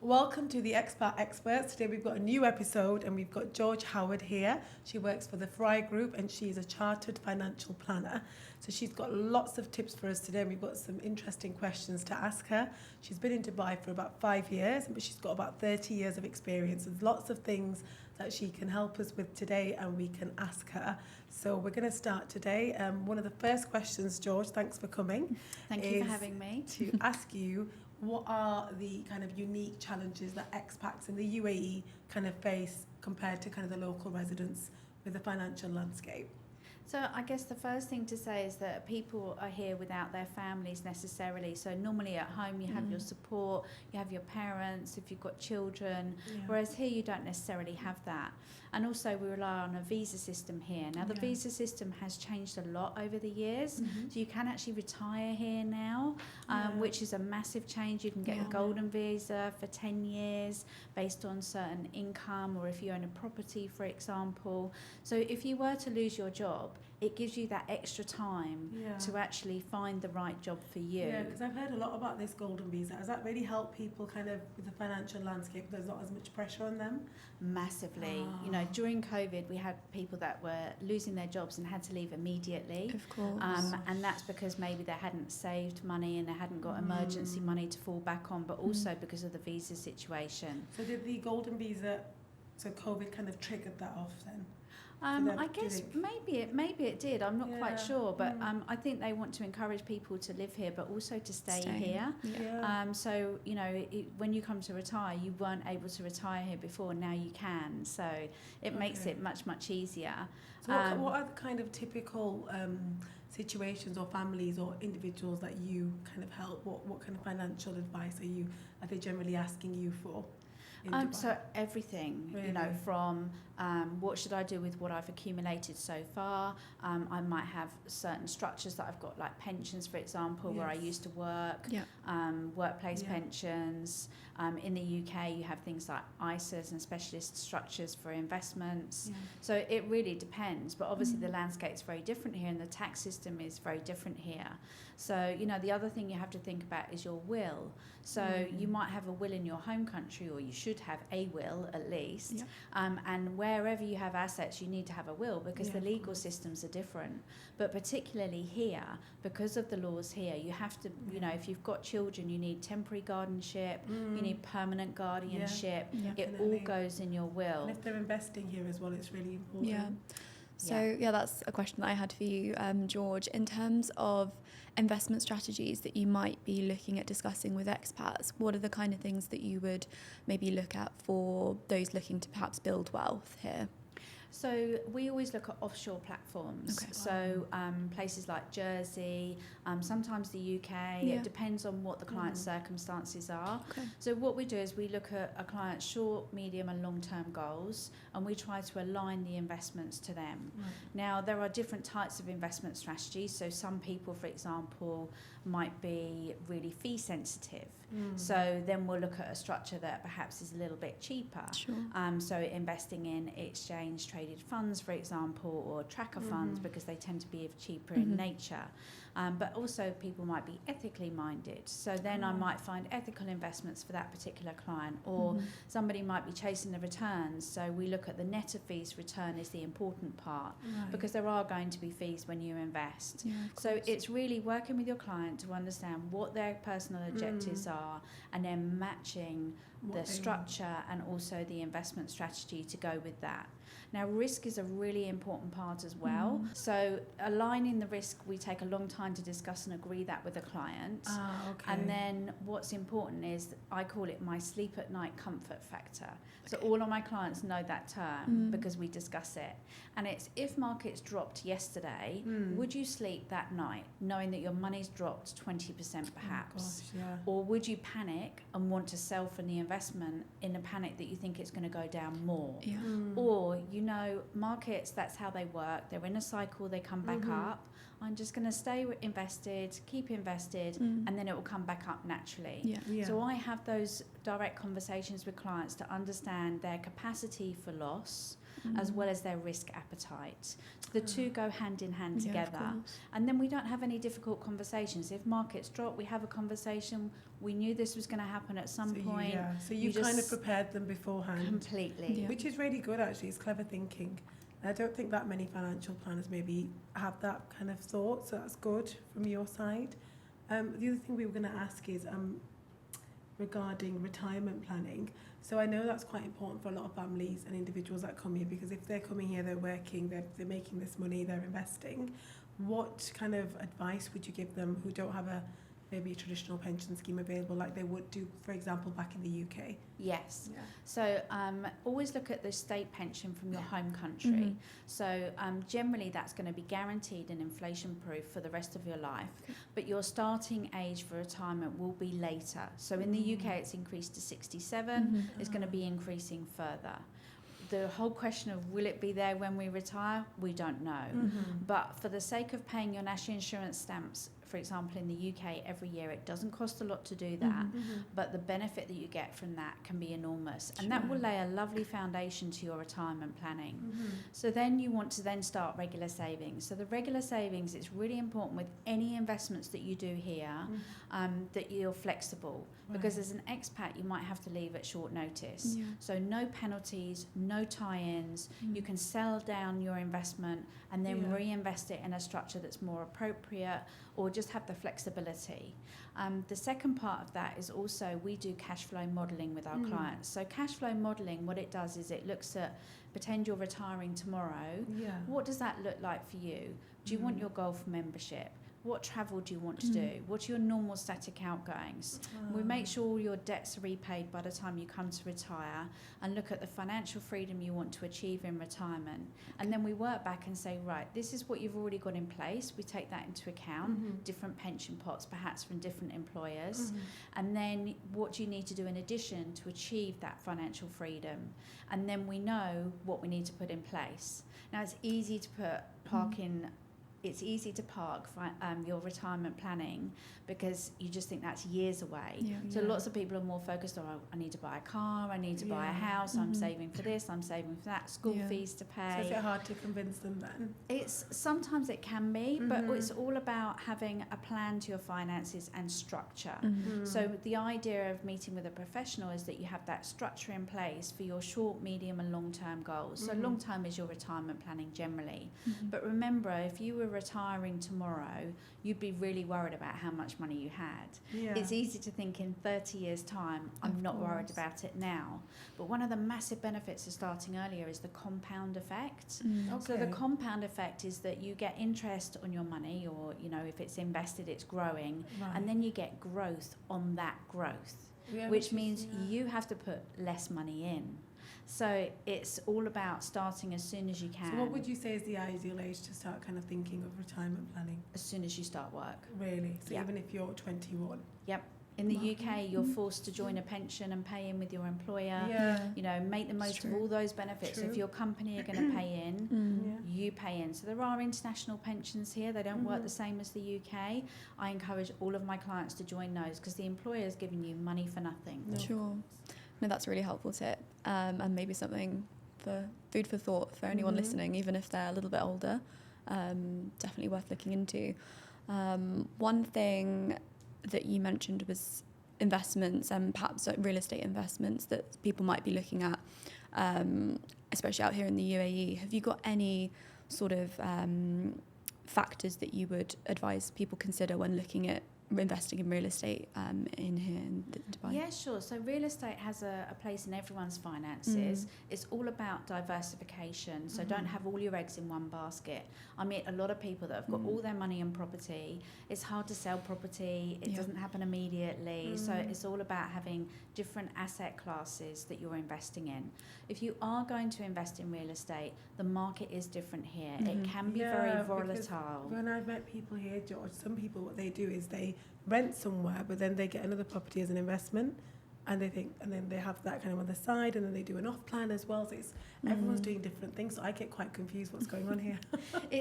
Welcome to the Expat Experts. Today we've got a new episode and we've got George Howard here. She works for the Fry Group and she's a chartered financial planner. So she's got lots of tips for us today. We've got some interesting questions to ask her. She's been in Dubai for about 5 years, but she's got about 30 years of experience. There's lots of things that she can help us with today and we can ask her. So we're going to start today. One of the first questions, George, thanks for coming. Thank you for having me. To ask you, what are the kind of unique challenges that expats in the UAE kind of face compared to kind of the local residents with the financial landscape? So I guess the first thing to say is that people are here without their families necessarily. So normally at home you have your support, you have your parents, if you've got children, whereas here you don't necessarily have that. And also we rely on a visa system here. Now the visa system has changed a lot over the years. So you can actually retire here now, which is a massive change. You can get a golden visa for 10 years based on certain income, or if you own a property, for example. So if you were to lose your job, it gives you that extra time to actually find the right job for you. Yeah, because I've heard a lot about this golden visa. Has that really helped people kind of with the financial landscape? There's not as much pressure on them? Massively. You know, during COVID, we had people that were losing their jobs and had to leave immediately. Of course. And that's because maybe they hadn't saved money and they hadn't got emergency money to fall back on, but also because of the visa situation. So did the golden visa, so COVID kind of triggered that off then? I guess maybe it did. I'm not quite sure, but I think they want to encourage people to live here, but also to stay here. So you know, when you come to retire, you weren't able to retire here before. Now you can. So it makes it much easier. So what are the kind of typical situations or families or individuals that you kind of help? What kind of financial advice are they generally asking you for? So everything, you know, from what should I do with what I've accumulated so far. I might have certain structures that I've got, like pensions, for example, where I used to work, workplace pensions. In the UK, you have things like ISAs and specialist structures for investments. So it really depends. But obviously the landscape's very different here and the tax system is very different here. So, you know, the other thing you have to think about is your will. So you might have a will in your home country, or you should have a will at least. And wherever you have assets, you need to have a will because the legal systems are different. But particularly here, because of the laws here, you have to, you know, if you've got children, you need temporary guardianship, you need permanent guardianship. It all goes in your will. And if they're investing here as well, it's really important. So that's a question that I had for you, George. In terms of investment strategies that you might be looking at discussing with expats, what are the kind of things that you would maybe look at for those looking to perhaps build wealth here? So we always look at offshore platforms. So places like Jersey, sometimes the UK. It depends on what the client's circumstances are. So what we do is we look at a client's short, medium and long-term goals, and we try to align the investments to them. Now, there are different types of investment strategies. So some people, for example, might be really fee sensitive. So then we'll look at a structure that perhaps is a little bit cheaper. So investing in exchange traded funds, for example, or tracker funds, because they tend to be cheaper in nature. But also people might be ethically minded. So then I might find ethical investments for that particular client, or somebody might be chasing the returns. So we look at the net of fees return is the important part, because there are going to be fees when you invest. So it's really working with your client to understand what their personal objectives are, and then matching the structure and also the investment strategy to go with that. Now, risk is a really important part as well. So aligning the risk, we take a long time to discuss and agree that with a client. And then what's important is, I call it my sleep at night comfort factor. So all of my clients know that term because we discuss it. And it's, if markets dropped yesterday, would you sleep that night knowing that your money's dropped 20% perhaps? Or would you panic and want to sell from the investment in a panic that you think it's going to go down more? Or, you know, markets, that's how they work. They're in a cycle, they come back up. I'm just going to stay invested, keep invested, and then it will come back up naturally. So I have those direct conversations with clients to understand their capacity for loss as well as their risk appetite. So the two go hand in hand together. And then we don't have any difficult conversations. If markets drop, we have a conversation. We knew this was going to happen at some point. So you kind of prepared them beforehand. Completely. Which is really good, actually. It's clever thinking. I don't think that many financial planners maybe have that kind of thought, so that's good from your side. The other thing we were going to ask is regarding retirement planning. So I know that's quite important for a lot of families and individuals that come here, because if they're coming here, they're working, they're making this money, they're investing. What kind of advice would you give them who don't have maybe a traditional pension scheme available like they would do, for example, back in the UK? Yes. So always look at the state pension from your home country. So generally that's going to be guaranteed and inflation proof for the rest of your life, but your starting age for retirement will be later. So in the UK it's increased to 67, it's going to be increasing further. The whole question of will it be there when we retire, we don't know. But for the sake of paying your national insurance stamps, for example, in the UK every year, it doesn't cost a lot to do that, but the benefit that you get from that can be enormous, and that will lay a lovely foundation to your retirement planning. So then you want to then start regular savings. So the regular savings, it's really important with any investments that you do here, that you're flexible, because as an expat you might have to leave at short notice. So no penalties, no tie-ins. You can sell down your investment and then reinvest it in a structure that's more appropriate, or just have the flexibility. The second part of that is also we do cash flow modelling with our clients. So cash flow modelling, what it does is it looks at, pretend you're retiring tomorrow. What does that look like for you? Do you want your golf membership? What travel do you want to do? What are your normal static outgoings? We make sure all your debts are repaid by the time you come to retire, and look at the financial freedom you want to achieve in retirement. And then we work back and say, right, this is what you've already got in place. We take that into account, different pension pots, perhaps from different employers. And then what do you need to do in addition to achieve that financial freedom? And then we know what we need to put in place. Now, it's easy to it's easy to park your retirement planning because you just think that's years away. So lots of people are more focused on, I need to buy a car, I need to buy a house, I'm saving for this, I'm saving for that, school fees to pay. So is it hard to convince them then? Sometimes it can be, but it's all about having a plan to your finances and structure. So the idea of meeting with a professional is that you have that structure in place for your short, medium and long-term goals. So long-term is your retirement planning generally. But remember, if you were retiring tomorrow, you'd be really worried about how much money you had. It's easy to think in 30 years' time, I'm not worried about it now. But one of the massive benefits of starting earlier is the compound effect. So the compound effect is that you get interest on your money, or if it's invested, it's growing, and then you get growth on that growth, which means you have to put less money in. So it's all about starting as soon as you can. So what would you say is the ideal age to start kind of thinking of retirement planning? As soon as you start work. Really? So even if you're 21? Yep. In the UK, you're forced to join a pension and pay in with your employer. Make the most of all those benefits. If your company are going to pay in, you pay in. So there are international pensions here. They don't work the same as the UK. I encourage all of my clients to join those because the employer is giving you money for nothing. No, that's a really helpful tip, and maybe something for food for thought for anyone listening, even if they're a little bit older. Definitely worth looking into. One thing that you mentioned was investments, and perhaps like real estate investments that people might be looking at, especially out here in the UAE. Have you got any sort of factors that you would advise people consider when looking at investing in real estate in here in Dubai? Yeah, sure. So real estate has a place in everyone's finances. It's all about diversification. So don't have all your eggs in one basket. I meet a lot of people that have got all their money in property. It's hard to sell property. It doesn't happen immediately. So it's all about having different asset classes that you're investing in. If you are going to invest in real estate, the market is different here. It can be very volatile. When I've met people here, George, some people, what they do is they rent somewhere, but then they get another property as an investment. and then they have that kind of on the side, and then they do an off plan as well. So everyone's doing different things. So I get quite confused what's going on here.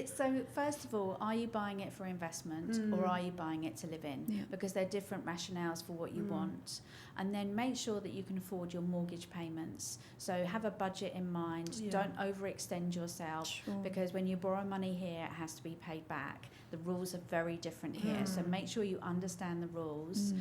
So first of all, are you buying it for investment or are you buying it to live in? Yeah. Because they're different rationales for what you want. And then make sure that you can afford your mortgage payments. So have a budget in mind. Yeah. Don't overextend yourself, because when you borrow money here, it has to be paid back. The rules are very different here. So make sure you understand the rules.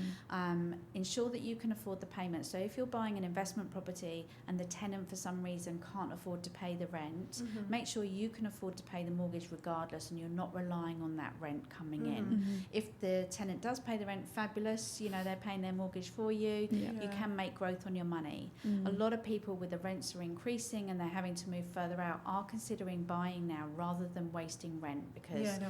Ensure that you can afford the payment. So if you're buying an investment property and the tenant for some reason can't afford to pay the rent, make sure you can afford to pay the mortgage regardless, and you're not relying on that rent coming in. If the tenant does pay the rent, fabulous, they're paying their mortgage for you. You can make growth on your money. A lot of people, with the rents are increasing and they're having to move further out, are considering buying now rather than wasting rent, because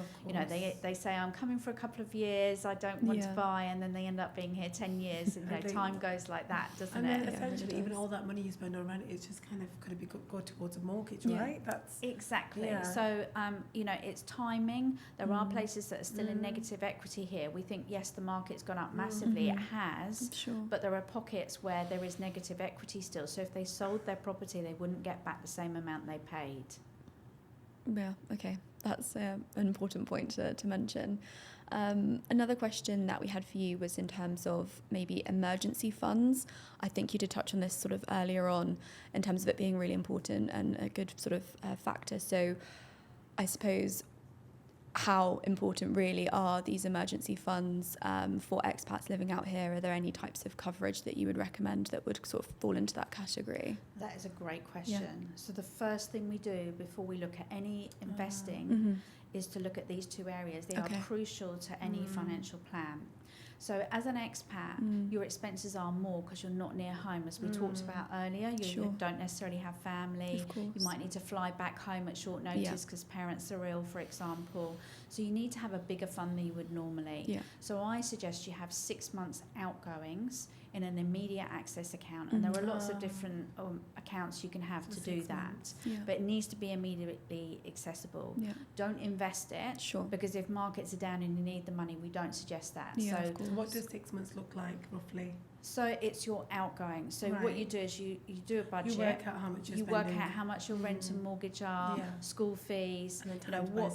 they say, I'm coming for a couple of years, I don't want to buy, and then they end up being here 10 years. And time goes like that, doesn't and it? then essentially, even all that money you spend on rent, it's just kind of could it be go towards a mortgage, right? That's exactly. So it's timing. There are places that are still in negative equity here. We think, yes, the market's gone up massively. It has, but there are pockets where there is negative equity still. So if they sold their property, they wouldn't get back the same amount they paid. Yeah, okay. That's an important point to mention. Another question that we had for you was in terms of maybe emergency funds. I think you did touch on this sort of earlier on in terms of it being really important and a good sort of factor. So I suppose, how important really are these emergency funds for expats living out here? Are there any types of coverage that you would recommend that would sort of fall into that category? That is a great question. So the first thing we do before we look at any investing is to look at these two areas. They are crucial to any financial plan. So as an expat, your expenses are more because you're not near home, as we talked about earlier. You don't necessarily have family. You might need to fly back home at short notice because parents are ill, for example. So you need to have a bigger fund than you would normally. So I suggest you have 6 months outgoings in an immediate access account. And there are lots of different accounts you can have to do that. But it needs to be immediately accessible. Don't invest it, because if markets are down and you need the money, we don't suggest that. So what does 6 months look like, roughly? So it's your outgoing. So what you do is you do a budget. You work out how much you're spending. You work out how much your rent and mortgage are, school fees.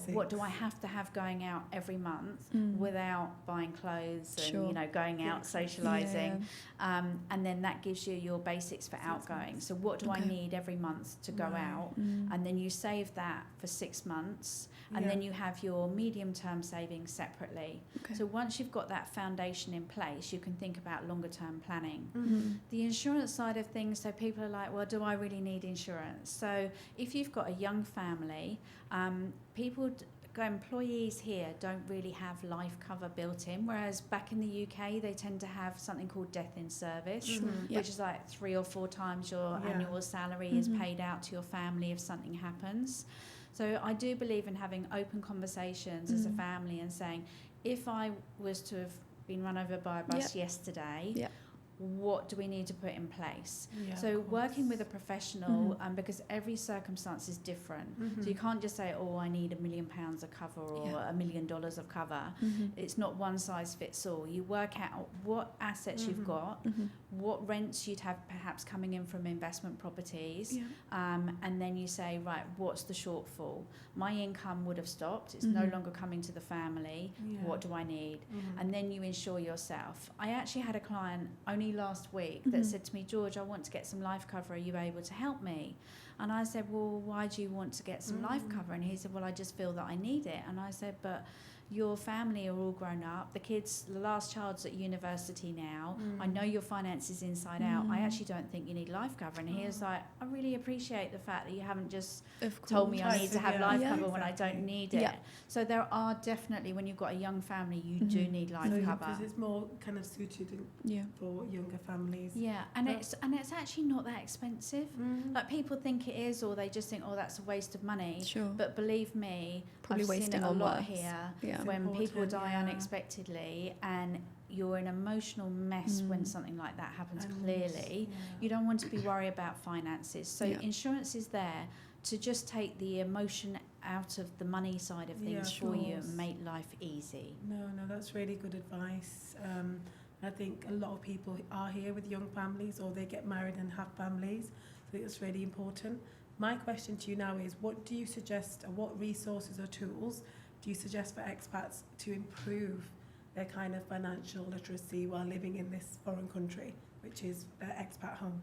What do I have to have going out every month without buying clothes and going out socialising, and then that gives you your basics for outgoing. So what do I need every month to go out, and then you save that for 6 months, and then you have your medium-term savings separately. So once you've got that foundation in place, you can think about longer-term planning. The insurance side of things, so people are like, well, do I really need insurance? So if you've got a young family, employees here don't really have life cover built in, whereas back in the UK they tend to have something called death in service, which is like 3 or 4 times your annual salary is paid out to your family if something happens. So I do believe in having open conversations as a family and saying, if I was to have been run over by a bus yesterday, what do we need to put in place? So working with a professional, because every circumstance is different. So you can't just say, oh, I need £1 million of cover or $1 million of cover. It's not one size fits all. You work out what assets you've got, what rents you'd have perhaps coming in from investment properties, and then you say, right, what's the shortfall? My income would have stopped. It's no longer coming to the family. What do I need? And then you insure yourself. I actually had a client only last week that said to me, George, I want to get some life cover. Are you able to help me? And I said, well, why do you want to get some life cover? And he said, well, I just feel that I need it. And I said, but your family are all grown up. The last child's at university now. I know your finances inside out. I actually don't think you need life cover. And he was like, I really appreciate the fact that you haven't just told me I need to have life cover when I don't need it. So there are definitely, when you've got a young family, you do need life cover. Because it's more kind of suited for younger families. And it's actually not that expensive. Like people think it is, or they just think, oh, that's a waste of money. But believe me, probably I've wasting seen it a on lot worse. here. When people die unexpectedly and you're in an emotional mess when something like that happens, clearly you don't want to be worried about finances. So insurance is there to just take the emotion out of the money side of things for you and make life easy. No, that's really good advice. And I think a lot of people are here with young families, or they get married and have families. I think it's really important. My question to you now is, what do you suggest, or what resources or tools do you suggest for expats to improve their kind of financial literacy while living in this foreign country, which is their expat home?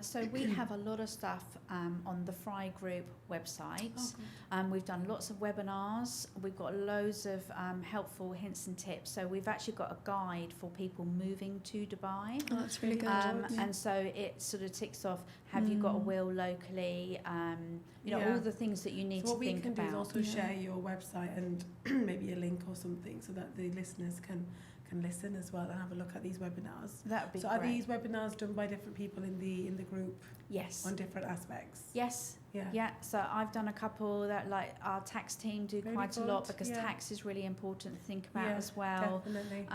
So we have a lot of stuff on the Fry Group website. Okay. We've done lots of webinars. We've got loads of helpful hints and tips. So we've actually got a guide for people moving to Dubai. Oh, that's really good. And so it sort of ticks off, have you got a will locally? All the things that you need to think about. What we can do is also share your website and maybe a link or something so that the listeners can listen as well and have a look at these webinars. That would be so great. Are these webinars done by different people in the group? Yes. On different aspects? Yes. Yeah. So I've done a couple that, like, our tax team do Really quite good. a lot, because tax is really important to think about as well. Definitely.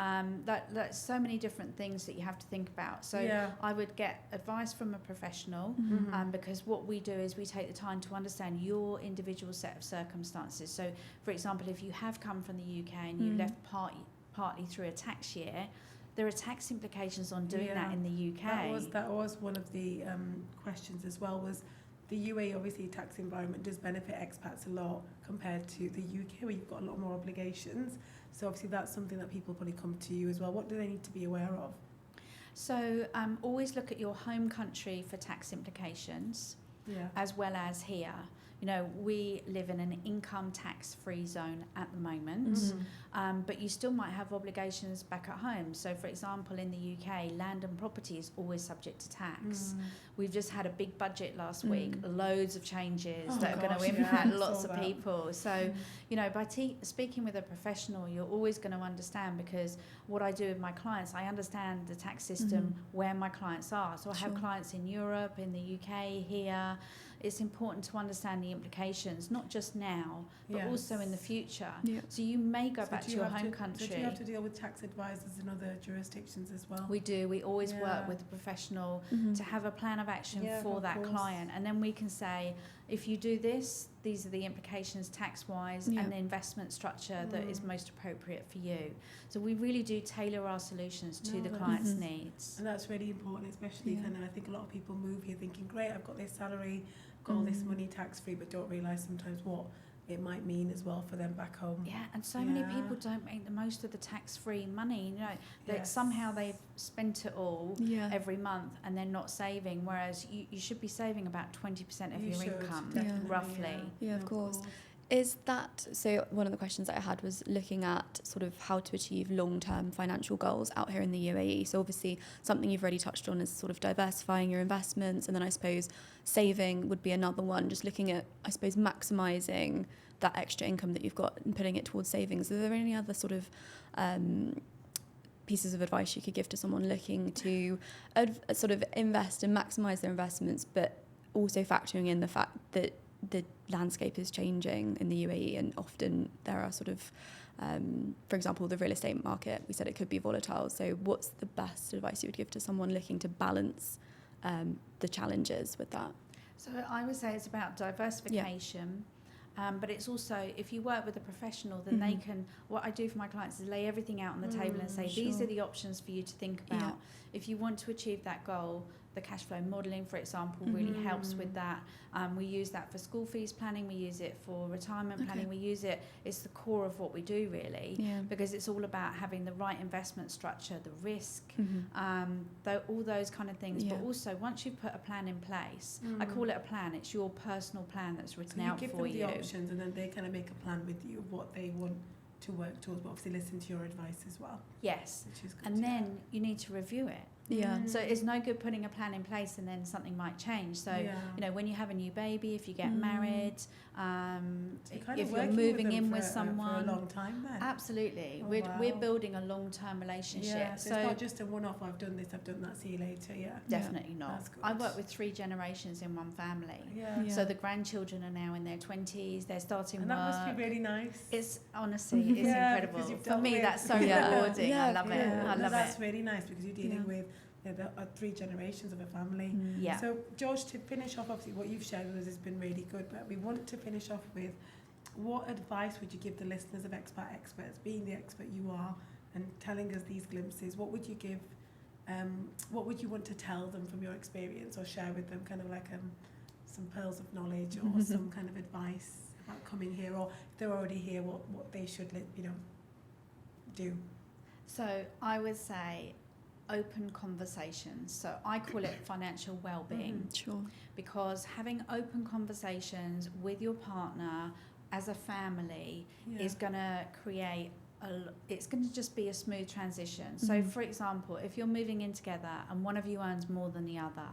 That's so many different things that you have to think about. So I would get advice from a professional, because what we do is we take the time to understand your individual set of circumstances. So, for example, if you have come from the UK and you left partly through a tax year, there are tax implications on doing that in the UK. That was one of the questions as well, was the UAE, obviously tax environment does benefit expats a lot compared to the UK, where you've got a lot more obligations. So obviously that's something that people probably come to you as well. What do they need to be aware of? So always look at your home country for tax implications, as well as here. You know, we live in an income tax-free zone at the moment, but you still might have obligations back at home. So, for example, in the UK, land and property is always subject to tax. We've just had a big budget last week, loads of changes that are going to impact lots of people. So, you know, by speaking with a professional, you're always going to understand, because what I do with my clients, I understand the tax system where my clients are. So I have clients in Europe, in the UK, here. It's important to understand the implications, not just now, but also in the future. So you may go back to your home country. So do you have to deal with tax advisors in other jurisdictions as well? We do. We always work with a professional to have a plan of action for that client. And then we can say, if you do this, these are the implications tax-wise and the investment structure that is most appropriate for you. So we really do tailor our solutions to the client's needs. And that's really important, especially kind of, I think a lot of people move here thinking, great, I've got this salary, got all this money tax-free, but don't realise sometimes what it might mean as well for them back home. Yeah, and so many people don't make the most of the tax-free money. You know, that somehow they've spent it all every month and they're not saving, whereas you should be saving about 20% of your income, roughly. Yeah, of course. Is that, so one of the questions that I had was looking at sort of how to achieve long-term financial goals out here in the UAE. So obviously something you've already touched on is sort of diversifying your investments, and then I suppose saving would be another one, just looking at, I suppose, maximising that extra income that you've got and putting it towards savings. Are there any other sort of pieces of advice you could give to someone looking to sort of invest and maximise their investments, but also factoring in the fact that the landscape is changing in the UAE, and often there are sort of, for example, the real estate market, we said it could be volatile. So what's the best advice you would give to someone looking to balance the challenges with that? So I would say it's about diversification. But it's also, if you work with a professional, then they can, what I do for my clients is lay everything out on the table and say, these are the options for you to think about. If you want to achieve that goal, the cash flow modelling, for example, really helps with that. We use that for school fees planning, we use it for retirement planning, we use it, it's the core of what we do really, because it's all about having the right investment structure, the risk, all those kind of things. But also, once you've put a plan in place, I call it a plan, it's your personal plan that's written out for you. So you give them the options, and then they kind of make a plan with you of what they want to work towards, but obviously listen to your advice as well. Yes, which is good. And then you need to review it. So it's no good putting a plan in place and then something might change. So you know, when you have a new baby, if you get married, if you're moving in with someone for a long time, then absolutely, we're building a long-term relationship. Yeah, so it's not just a one-off. I've done this, I've done that. See you later. Definitely not. I work with 3 generations in one family. So the grandchildren are now in their 20s. They're starting work. And that must be really nice. It's honestly, it's incredible. For me, that's so rewarding. I love it. I love it. That's really nice because you're dealing with the 3 generations of a family. So, George, to finish off, obviously what you've shared with us has been really good, but we wanted to finish off with, what advice would you give the listeners of Expat Experts, being the expert you are, and telling us these glimpses, what would you give, what would you want to tell them from your experience or share with them, kind of like some pearls of knowledge or some kind of advice about coming here, or if they're already here, what they should, do? So I would say open conversations. So I call it financial well-being. Sure. Because having open conversations with your partner as a family is going to create it's going to just be a smooth transition. So for example, if you're moving in together and one of you earns more than the other,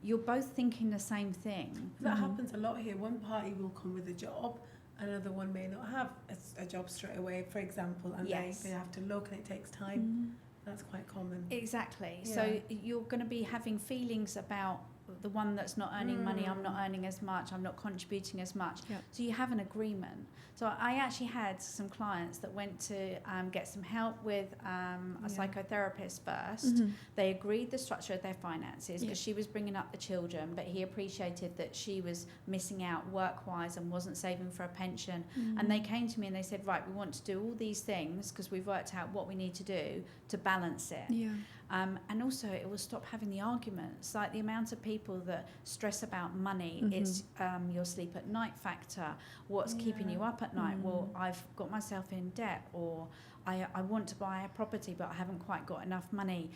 you're both thinking the same thing. That happens a lot here. One party will come with a job, another one may not have a job straight away, for example, and they have to look, and it takes time. That's quite common. Exactly. So you're going to be having feelings about the one that's not earning money. I'm not earning as much, I'm not contributing as much. So you have an agreement. So I actually had some clients that went to get some help with a psychotherapist first. They agreed the structure of their finances because she was bringing up the children, but he appreciated that she was missing out work-wise and wasn't saving for a pension. And they came to me and they said, right, we want to do all these things because we've worked out what we need to do to balance it. And also it will stop having the arguments, like the amount of people that stress about money. It's your sleep at night factor, what's keeping you up at night. Well, I've got myself in debt, or I want to buy a property but I haven't quite got enough money.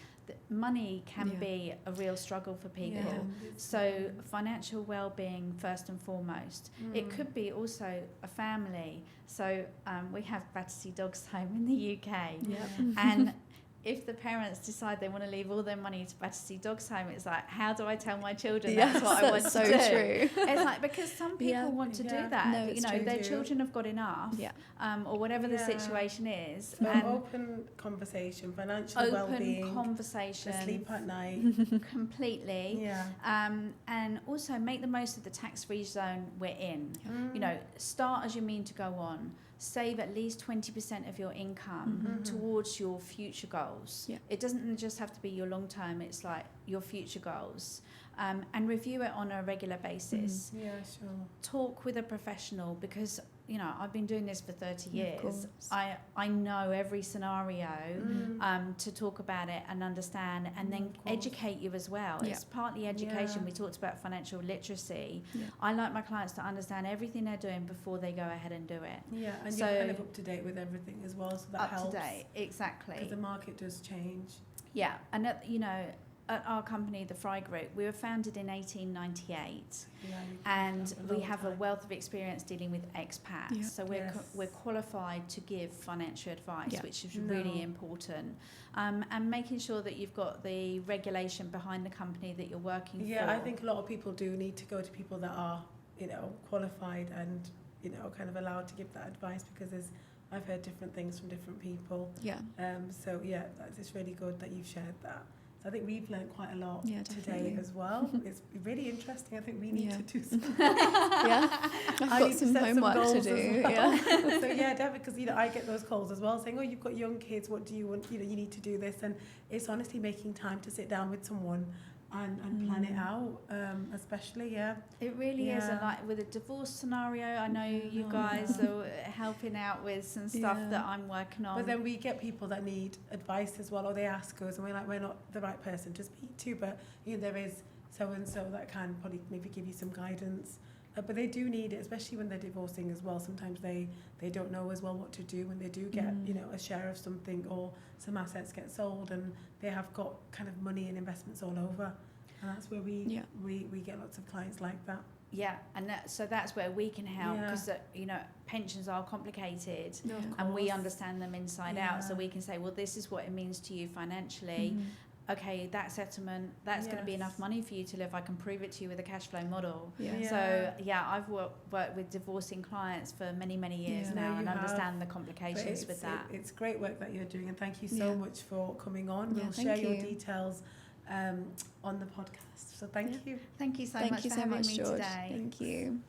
Money can be a real struggle for people. So financial well-being first and foremost. It could be also a family. So we have Battersea Dogs Home in the UK, and if the parents decide they want to leave all their money to Battersea Dogs Home, it's like, how do I tell my children that's what I want to do? True. It's like, because some people want to do that. No, their children have got enough, or whatever the situation is. So and open conversation, financial well-being, open conversation, sleep at night, completely. And also make the most of the tax-free zone we're in. Start as you mean to go on. Save at least 20% of your income towards your future goals. It doesn't just have to be your long term, it's like your future goals. And review it on a regular basis. Talk with a professional, because I've been doing this for 30 years. I know every scenario to talk about it and understand, and then educate you as well. It's partly education. We talked about financial literacy. I like my clients to understand everything they're doing before they go ahead and do it. And so, you're kind of up to date with everything as well, so that helps. Up to date, exactly. Because the market does change. And at our company, the Fry Group, we were founded in 1898, and we have a wealth of experience dealing with expats. So we're qualified to give financial advice, which is really important, and making sure that you've got the regulation behind the company that you're working for. I think a lot of people do need to go to people that are, qualified and, kind of allowed to give that advice, because I've heard different things from different people. It's really good that you've shared that. I think we've learned quite a lot today as well. It's really interesting. I think we need to do some. I've got some homework to do. Well. So definitely, because I get those calls as well, saying, "Oh, you've got young kids. What do you want? You need to do this." And it's honestly making time to sit down with someone and plan it out, especially, It really is. And like with a divorce scenario, I know you guys are helping out with some stuff that I'm working on. But then we get people that need advice as well, or they ask us, and we're not the right person to speak to, but there is so-and-so that can probably maybe give you some guidance. But they do need it, especially when they're divorcing as well. Sometimes they don't know as well what to do when they do get, a share of something, or some assets get sold and they have got kind of money and investments all over. And that's where we get lots of clients like that. And so that's where we can help, because pensions are complicated, and we understand them inside out. So we can say, well, this is what it means to you financially. Okay, that settlement, that's going to be enough money for you to live. I can prove it to you with a cash flow model. So I've worked with divorcing clients for many years now, and understand the complications with that. It's great work that you're doing, and thank you so much for coming on. We'll share your details on the podcast. So thank you. Thank you so much for having me George. today. Thank you.